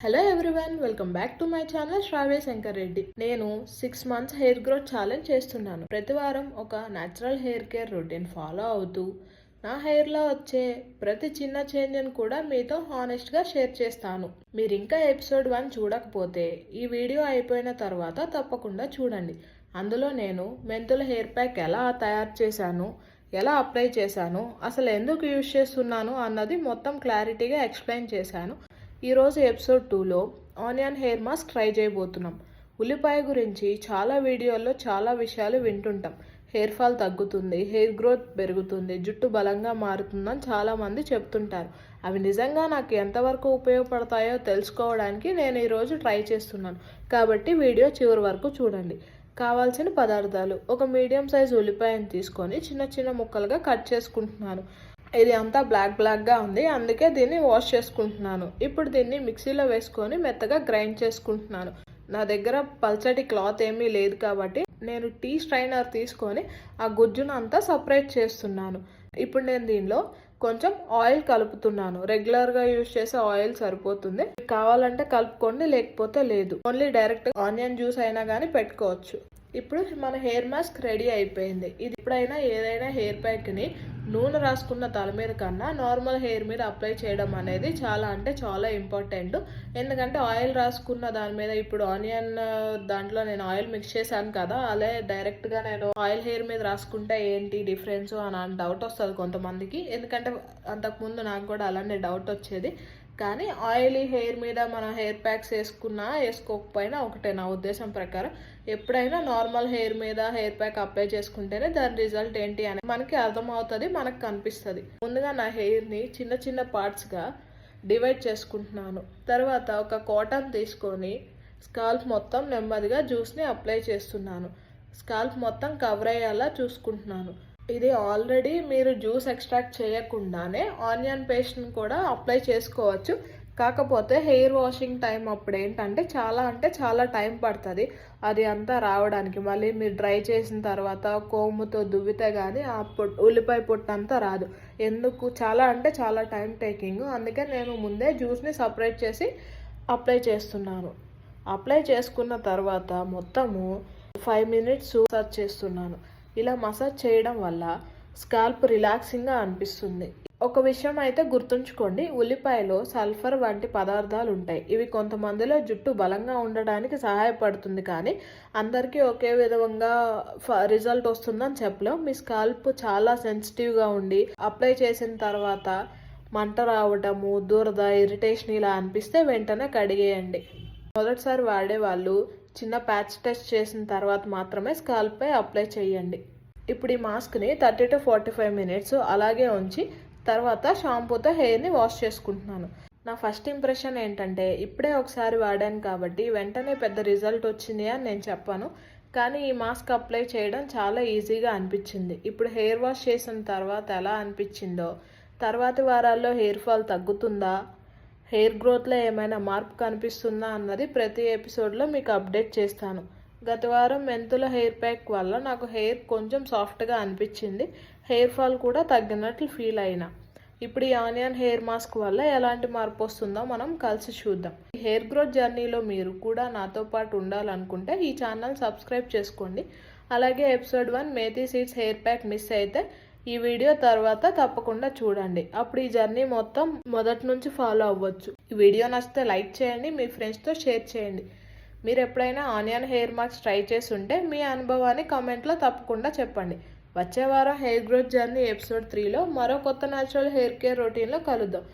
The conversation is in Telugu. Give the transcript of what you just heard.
Hello everyone, welcome back to my channel Shravya Shankar Reddy. నేను 6 months హెయిర్ గ్రోత్ ఛాలెంజ్ చేస్తున్నాను. ప్రతి వారం ఒక natural hair care routine follow అవుతూ నా హెయిర్లో వచ్చే ప్రతి చిన్న చేంజ్ని కూడా మీతో హానెస్ట్గా షేర్ చేస్తాను. మీరు ఇంకా ఎపిసోడ్ 1 చూడకపోతే ఈ వీడియో అయిపోయిన తర్వాత తప్పకుండా చూడండి. అందులో నేను మెంతుల హెయిర్ ప్యాక్ ఎలా తయారు చేశాను, ఎలా అప్లై చేశాను, అసలు ఎందుకు యూజ్ చేస్తున్నాను అన్నది మొత్తం క్లారిటీగా ఎక్స్ప్లెయిన్ చేశాను. ఈరోజు ఎపిసోడ్ 2లో ఆనియన్ హెయిర్ మాస్క్ ట్రై చేయబోతున్నాం. ఉల్లిపాయ గురించి చాలా వీడియోల్లో చాలా విషయాలు వింటుంటాం. హెయిర్ ఫాల్ తగ్గుతుంది, హెయిర్ గ్రోత్ పెరుగుతుంది, జుట్టు బలంగా మారుతుందని చాలామంది చెప్తుంటారు. అవి నిజంగా నాకు ఎంతవరకు ఉపయోగపడతాయో తెలుసుకోవడానికి నేను ఈరోజు ట్రై చేస్తున్నాను. కాబట్టి వీడియో చివరి వరకు చూడండి. కావాల్సిన పదార్థాలు: ఒక మీడియం సైజ్ ఉల్లిపాయను తీసుకొని చిన్న చిన్న ముక్కలుగా కట్ చేసుకుంటున్నాను. ఇది అంతా బ్లాక్గా ఉంది, అందుకే దీన్ని వాష్ చేసుకుంటున్నాను. ఇప్పుడు దీన్ని మిక్సీలో వేసుకొని మెత్తగా గ్రైండ్ చేసుకుంటున్నాను. నా దగ్గర పల్చటి క్లాత్ ఏమీ లేదు కాబట్టి నేను టీ స్ట్రైనర్ తీసుకొని ఆ గుజ్జును అంతా సపరేట్ చేస్తున్నాను. ఇప్పుడు నేను దీనిలో కొంచెం ఆయిల్ కలుపుతున్నాను. రెగ్యులర్గా యూజ్ చేసే ఆయిల్ సరిపోతుంది. కావాలంటే కలుపుకోండి, లేకపోతే లేదు. ఓన్లీ డైరెక్ట్ ఆనియన్ జ్యూస్ అయినా కానీ పెట్టుకోవచ్చు. ఇప్పుడు మన హెయిర్ మాస్క్ రెడీ అయిపోయింది. ఇది ఎప్పుడైనా ఏదైనా హెయిర్ ప్యాక్ని నూనె రాసుకున్న తల మీద కన్నా నార్మల్ హెయిర్ మీద అప్లై చేయడం అనేది చాలా ఇంపార్టెంట్. ఎందుకంటే ఆయిల్ రాసుకున్న దాని మీద ఇప్పుడు ఆనియన్ దాంట్లో నేను ఆయిల్ మిక్స్ చేశాను కదా, అలా డైరెక్ట్గా నేను ఆయిల్ హెయిర్ మీద రాసుకుంటే ఏంటి డిఫరెన్స్ అని డౌట్ వస్తుంది కొంతమందికి. ఎందుకంటే అంతకుముందు నాకు కూడా అలానే డౌట్ వచ్చేది. కానీ ఆయిలీ హెయిర్ మీద మనం హెయిర్ ప్యాక్స్ వేసుకున్నా వేసుకోకపోయినా ఒకటే నా ఉద్దేశం ప్రకారం. ఎప్పుడైనా నార్మల్ హెయిర్ మీద హెయిర్ ప్యాక్ అప్లై చేసుకుంటేనే దాని రిజల్ట్ ఏంటి అని మనకి అర్థమవుతుంది, మనకు కనిపిస్తుంది. ముందుగా నా హెయిర్ని చిన్న చిన్న పార్ట్స్గా డివైడ్ చేసుకుంటున్నాను. తర్వాత ఒక కాటన్ తీసుకొని స్కాల్ప్ మొత్తం నెమ్మదిగా జ్యూస్ని అప్లై చేస్తున్నాను. స్కాల్ప్ మొత్తం కవర్ అయ్యేలా చూసుకుంటున్నాను. ఇది ఆల్రెడీ మీరు జ్యూస్ ఎక్స్ట్రాక్ట్ చేయకుండానే ఆనియన్ పేస్ట్ని కూడా అప్లై చేసుకోవచ్చు. కాకపోతే హెయిర్ వాషింగ్ టైం అప్పుడు ఏంటంటే చాలా టైం పడుతుంది అది అంతా రావడానికి. మళ్ళీ మీరు డ్రై చేసిన తర్వాత కోముతో దువ్వితే కానీ ఆ ఉల్లిపాయ పొట్టు అంతా రాదు. ఎందుకు చాలా టైం టేకింగ్. అందుకే నేను ముందే జ్యూస్ని సపరేట్ చేసి అప్లై చేస్తున్నాను. అప్లై చేసుకున్న తర్వాత మొత్తము 5 minutes మసాజ్ చేస్తున్నాను. ఇలా మసాజ్ చేయడం వల్ల స్కాల్ప్ రిలాక్సింగ్గా అనిపిస్తుంది. ఒక విషయం అయితే గుర్తుంచుకోండి, ఉల్లిపాయలో సల్ఫర్ వంటి పదార్థాలు ఉంటాయి. ఇవి కొంతమందిలో జుట్టు బలంగా ఉండడానికి సహాయపడుతుంది, కానీ అందరికీ ఒకే విధంగా రిజల్ట్ వస్తుందని చెప్పలేం. మీ స్కాల్ప్ చాలా సెన్సిటివ్గా ఉండి అప్లై చేసిన తర్వాత మంట రావడము, దురద, ఇరిటేషన్ ఇలా అనిపిస్తే వెంటనే కడిగేయండి. మొదటిసారి వాడే వాళ్ళు చిన్న ప్యాచ్ టెస్ట్ చేసిన తర్వాత మాత్రమే స్కాల్ప్పై అప్లై చేయండి. ఇప్పుడు ఈ మాస్క్ని 30 to 45 minutes అలాగే ఉంచి తర్వాత షాంపూతో హెయిర్ని వాష్ చేసుకుంటున్నాను. నా ఫస్ట్ ఇంప్రెషన్ ఏంటంటే, ఇప్పుడే ఒకసారి వాడాను కాబట్టి వెంటనే పెద్ద రిజల్ట్ వచ్చింది అని నేను చెప్పాను. కానీ ఈ మాస్క్ అప్లై చేయడం చాలా ఈజీగా అనిపించింది. ఇప్పుడు హెయిర్ వాష్ చేసిన తర్వాత ఎలా అనిపించిందో, తర్వాతి వారాల్లో హెయిర్ ఫాల్ తగ్గుతుందా, హెయిర్ గ్రోత్లో ఏమైనా మార్పు కనిపిస్తుందా అన్నది ప్రతి ఎపిసోడ్లో మీకు అప్డేట్ చేస్తాను. గత వారం మెంతుల హెయిర్ ప్యాక్ వల్ల నాకు హెయిర్ కొంచెం సాఫ్ట్గా అనిపించింది. హెయిర్ ఫాల్ కూడా తగ్గినట్లు ఫీల్ అయినా. ఇప్పుడు ఈ ఆనియన్ హెయిర్ మాస్క్ వల్ల ఎలాంటి మార్పు వస్తుందో మనం కలిసి చూద్దాం. ఈ హెయిర్ గ్రోత్ జర్నీలో మీరు కూడా నాతో పాటు ఉండాలనుకుంటే ఈ ఛానల్ సబ్స్క్రైబ్ చేసుకోండి. అలాగే episode 1 methi seeds hair pack miss అయితే ఈ వీడియో తర్వాత తప్పకుండా చూడండి. అప్పుడు ఈ జర్నీ మొత్తం మొదటి నుంచి ఫాలో అవ్వచ్చు. ఈ వీడియో నచ్చితే లైక్ చేయండి, మీ ఫ్రెండ్స్తో షేర్ చేయండి. మీరు ఎప్పుడైనా ఆనియన్ హెయిర్ మాస్క్ ట్రై చేసి ఉంటే మీ అనుభవాన్ని కామెంట్లో తప్పకుండా చెప్పండి. వచ్చే వారం హెయిర్ గ్రోత్ జర్నీ ఎపిసోడ్ 3లో మరో కొత్త న్యాచురల్ హెయిర్ కేర్ రొటీన్లో కలుద్దాం.